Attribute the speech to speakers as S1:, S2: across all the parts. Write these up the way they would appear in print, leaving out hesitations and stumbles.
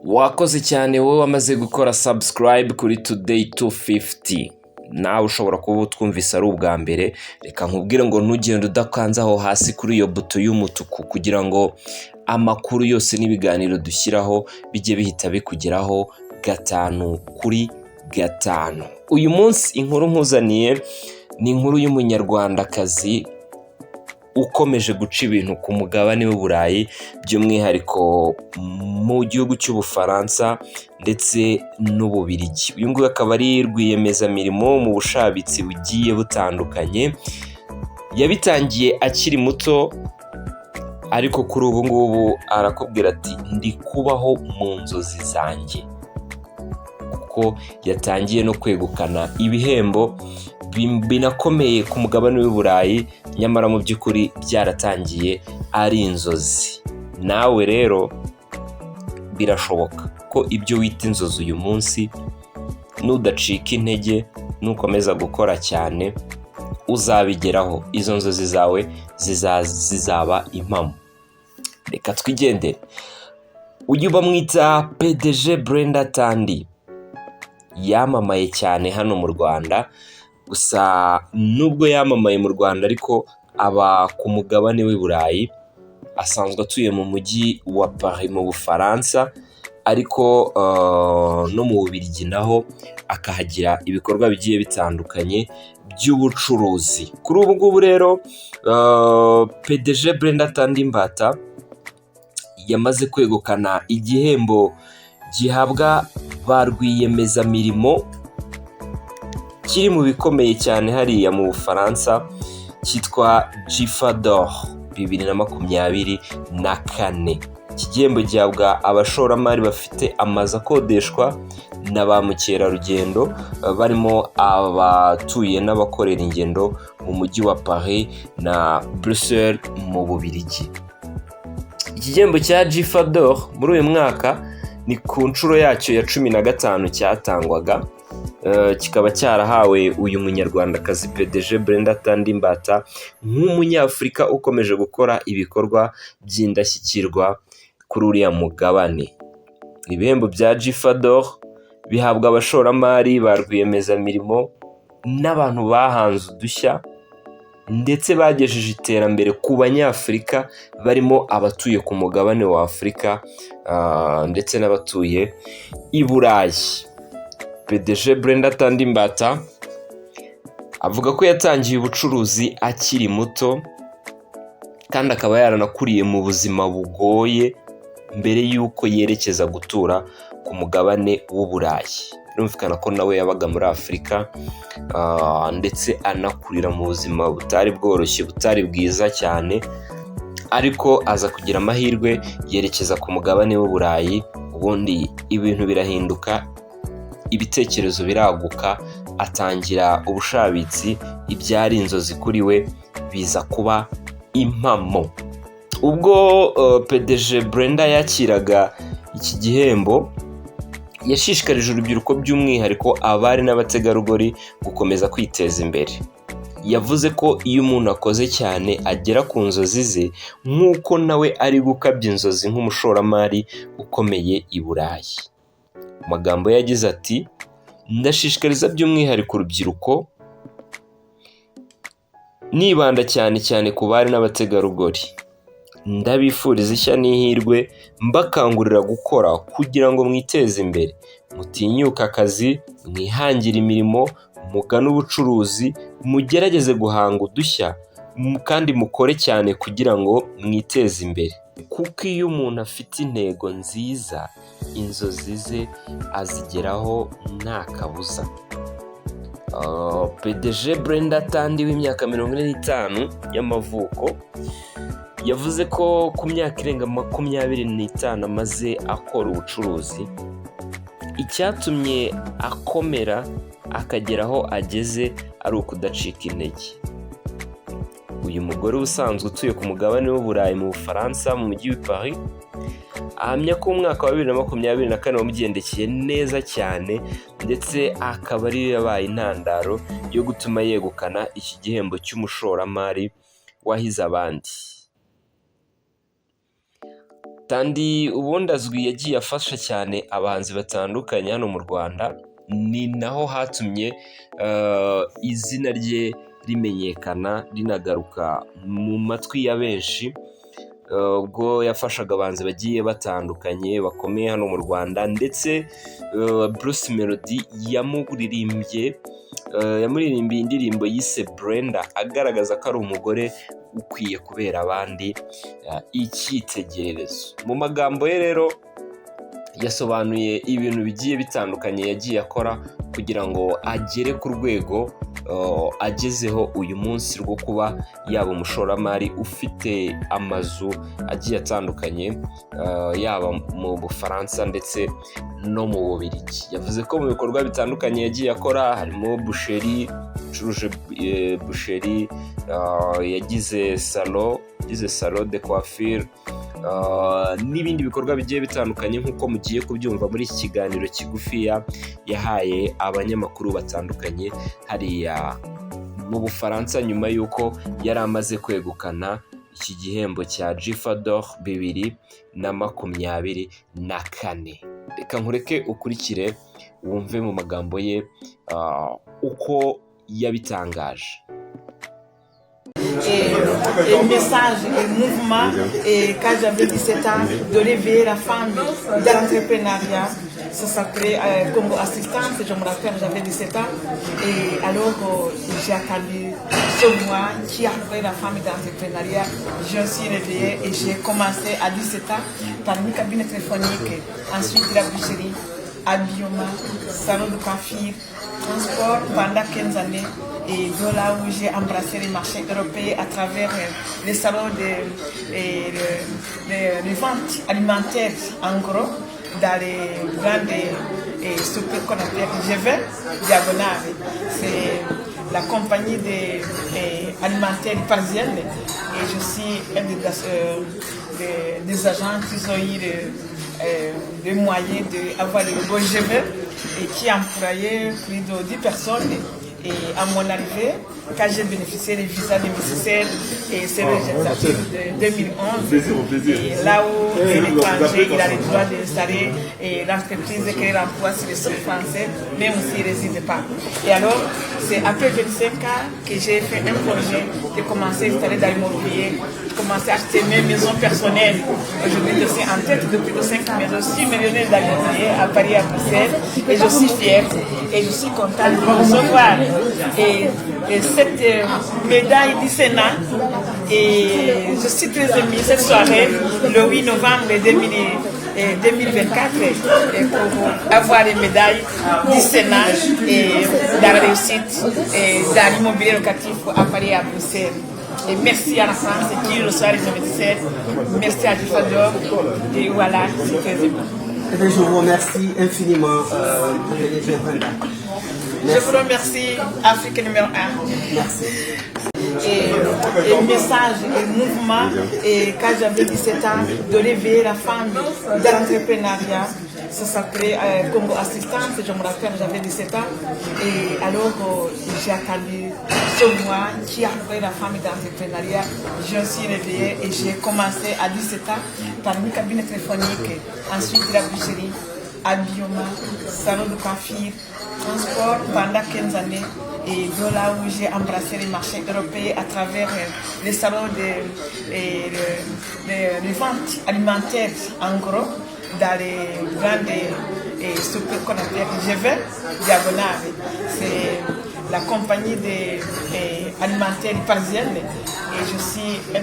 S1: Wakoze cyane wowe wamaze gukora subscribe kuri Today 250. Nawe ushobora kuba utwumvise ari ubwa mbere, reka nkubwire ngo ntugende udakanze aho hasi kuri iyo buto y'umutuku kugira ngo amakuru yose n'ibiganiro dushyiraho bijye bihita bikugeraho gatanu kuri gatanu. Uyu munsi inkuru nkuzaniye ni inkuru y'umunyarwandakazi ukomeje guca ibintu ku mugabane w'Uburayi, by'umwihariko mu gihugu cy'Ubufaransa ndetse n'Ububiligi. Uyu nguyu akaba ari rwiyemezamirimo mu bushabitsi bugiye butandukanye. Yabitangiye akiri muto, ariko kuri ubu ngubu arakubwira ati ndi kubaho mu nzozi zanjye, kuko yatangiye no kwegukana ibihembo binakomeye ku mugabane w'Uburayi, nyamara mu by'ukuri byaratangiye ari inzozi. Nawe rero birashoboka ko ibyo wita inzozi uyu munsi, nudacika intege, nukomeza gukora cyane, uzabigeraho. Izo nzozi zawe zizaba impamo. Reka twigendere. Uyu bamwita PDG Brenda Thandi, yamamaye cyane hano mu Rwanda. Gusa nubwo yamamaye mu Rwanda, ariko aba ku mugabane w'Uburayi. Asanzwe atuye mu mujyi wa Paris mu Bufaransa, ariko no mu Bubiligi naho akahagira ibikorwa bigiye bitandukanye by'ubucuruzi. Kuri ubu ngubu rero PDG Brenda Thandi Mbata yamaze kwegukana igihembo gihabwa ba rwiyemezamirimo, kiri mu bikomeye cyane hariya mu Bufaransa, cyitwa GIFA d'Or 2024. Iki gihembo gihabwa abashoramari bafite amazu akodeshwa na ba mukerarugendo, barimo abatuye n'abakorera ingendo mu mujyi wa Paris na Bruxelles mu Bubiligi. Iki gihembo cya GIFA d'Or muri uyu mwaka ni ku nshuro yacyo ya 15 cyatangwaga. Kikaba cyarahawe uyu munyarwandakazi PDG Brenda Thandi Mbata nk'umunyafurika ukomeje gukora ibikorwa by'indashyikirwa kuri uriya mugabane. Ibihembo bya GIFA d'Or bihabwa abashoramari, ba rwiyemezamirimo n'abantu bahanze udushya ndetse bagejeje iterambere ku banyafurika, barimo abatuye ku mugabane wa Afurika ndetse n'abatuye i Burayi. PDG Brenda Thandi Mbata avuga ko yatangiye ubucuruzi akiri muto, kandi akaba yaranakuriye mu buzima bugoye mbere y'uko yerekeza gutura ku mugabane w'Uburayi. Birumvikana ko nawe yabaga muri Afurika, ndetse anakurira mu buzima butari bworoshye, butari bwiza cyane, ariko aza kugira amahirwe yerekeza ku mugabane w'Uburayi. Ubundi ibintu birahinduka, ibitekerezo biraguka, atangira ubushabitsi. Ibyari inzozi kuri we biza kuba impamo. Ubwo PDG Brenda yakiraga iki gihembo, yashishikarije urubyiruko, by'umwihariko abari n'abategarugori, gukomeza kwiteza imbere. Yavuze ko iyo umuntu akoze cyane agera ku nzozi ze, nk'uko nawe ari gukabya inzozi nk'umushoramari ukomeye i Burayi. Mu magambo yagize ati, ndashishikariza by'umwihariko urubyiruko, nibanda cyane ku bari n'abategarugori. Ndabifuriza ishya n'ihirwe, mbakangurira gukora kugira ngo mwiteze imbere, mutinyuka akazi, mwihangire imirimo, mugane ubucuruzi, mugerageze guhanga udushya, kandi mukore cyane kugira ngo mwiteze imbere, kuko iyo umuntu afite intego nziza, inzozi ze azigeraho nta kabuza. PDG Brenda Thandi w'imyaka 45 y'amavuko yavuze ko ku myaka irenga 25 amaze akora ubucuruzi, icyatumye akomera akagera aho ageze ari ukudacika intege. Uyu mugore usanzwe utuye ku mugabane w'Uburayi mu Bufaransa mu mujyi wa Paris, ahamya ko umwaka wa 2024 wamugendekeye neza cyane, ndetse akaba ari yabaye intandaro yo gutuma yegukana iki gihembo cy'umushoramari wahize abandi. Tandy ubundi azwi yagiye afasha cyane abahanzi batandukanye hano mu Rwanda, ni naho hatumye izina rye rimenyekana rinagaruka mu matwi ya benshi, ubwo yafashaga abahanzi bagiye batandukanye bakomeye hano mu Rwanda, ndetse Bruce Melody yamuririmbiye indirimbo yise Brenda, agaragaza ko ari umugore ukwiye kubera abandi icyitegererezo. Mu magambo ye rero yasobanuye ibintu bigiye bitandukanye yagiye akora kugira ngo agere ku rwego agezeho uyu munsi rwo kuba yaba umushoramari ufite amazu agiye atandukanye, yaba mu Bufaransa ndetse no mu Bubiligi. Yavuze ko mu bikorwa bitandukanye yagiye akora harimo busheri, yacuruje busheri, yagize salon de coiffure, n'ibindi bikorwa bigiye bitandukanye nk'uko mugiye kubyumva muri iki kiganiro kigufiya yahaye abanyamakuru batandukanye hariya mu Bufaransa, nyuma y'uko yari amaze kwegukana iki gihembo cya Gifa d'Or 2024. Reka nkureke ukurikire wumve mu magambo ye uko yabitangaje.
S2: Et message et mouvement, et quand j'avais 17 ans, de réveiller la femme de l'entrepreneuriat. Ça s'appelait Congo Assistance, je me rappelle, j'avais 17 ans. Et alors, j'ai attendu ce mois qui a fait la femme de l'entrepreneuriat. Je me suis réveillée et j'ai commencé à 17 ans par une cabine téléphonique, ensuite la boucherie, habillement, salon de coiffure, transport pendant 15 années. Et de là où j'ai embrassé les marchés européens à travers les salons de vente alimentaire en gros, dans les grandes super qu'on appelle GV, diagonale. C'est la compagnie alimentaire parisienne et je suis un des agents qui ont eu les moyens d'avoir le bon GV et qui employait plus de 10 personnes. Et à mon arrivée, quand j'ai bénéficié des visas nécessaires, et c'est le de 2011, et là où l'étranger il a le droit d'installer et l'entreprise crée l'emploi sur le sol français, même s'il ne réside pas. Et alors, c'est après 25 ans que j'ai fait un projet de commencer à installer dans l'immobilier, de commencer à acheter mes maisons personnelles. Aujourd'hui, je suis en tête de plus de 5 maisons. Je suis millionnaire dans l'immobilier à Paris, à Bruxelles, et je suis fière et je suis contente de recevoir et cette médaille du Sénat. Et je suis très émue cette soirée, le 8 novembre 2024, pour avoir les médailles du Sénat et dans la réussite et dans l'immobilier locatif à Paris et à Bruxelles. Et merci à la France qui reçoit les investisseurs. Merci à Gifa d'Or. Et voilà, c'est très ému.
S3: Je vous remercie infiniment.
S2: Je vous remercie, Afrique numéro 1.
S3: Merci.
S2: Et message et mouvement, et quand j'avais 17 ans, de réveiller la femme de l'entrepreneuriat. Ça s'appelait Congo Assistance, je me rappelle, j'avais 17 ans. Et alors, j'ai attendu ce mois qui a fait la femme de l'entrepreneuriat. Je me suis réveillée et j'ai commencé à 17 ans par une cabine téléphonique, ensuite la boucherie, habillement, salon de coiffure, transport pendant 15 années. Et de là où j'ai embrassé les marchés européens à travers les salons de vente alimentaire en gros, dans les grandes super qu'on appelle GV, diagonale. C'est la compagnie alimentaire parisienne et je suis un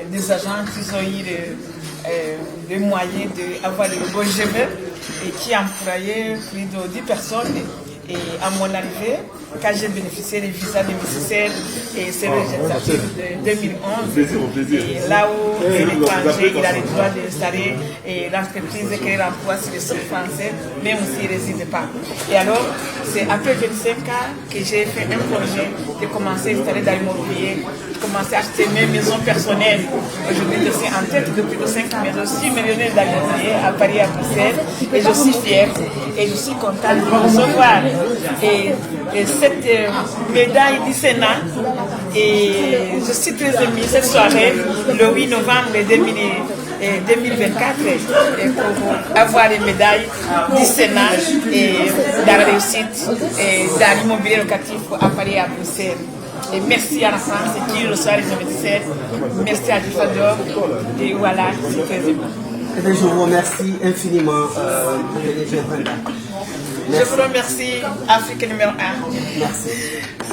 S2: des agents qui ont eu les moyens d'avoir le bon GV et qui employait plus de 10 personnes. Et à mon arrivée, quand j'ai bénéficié des visas nécessaires, et c'est le de 2011, et là où l'étranger il a le droit d'installer et l'entreprise crée l'emploi sur le sol français, même s'il ne réside pas. Et alors, c'est après 25 ans que j'ai fait un projet de commencer à installer dans l'immobilier, de commencer à acheter mes maisons personnelles. Aujourd'hui, je suis en tête de plus de 5 maisons. Je suis millionnaire dans l'immobilier à Paris, à Bruxelles, et je suis fière et je suis contente de recevoir et cette médaille du Sénat. Et je suis très émue cette soirée, le 8 novembre 2024 et pour avoir les médailles du Sénat et dans la réussite et dans l'immobilier locatif à Paris et à Bruxelles. Et merci à la France qui reçoit les investisseurs. Merci à Difador. Et voilà, c'est très bien.
S3: Eh bien, je vous remercie infiniment, PDG Brenda.
S2: Je vous remercie, Afrique numéro 1.
S3: Merci.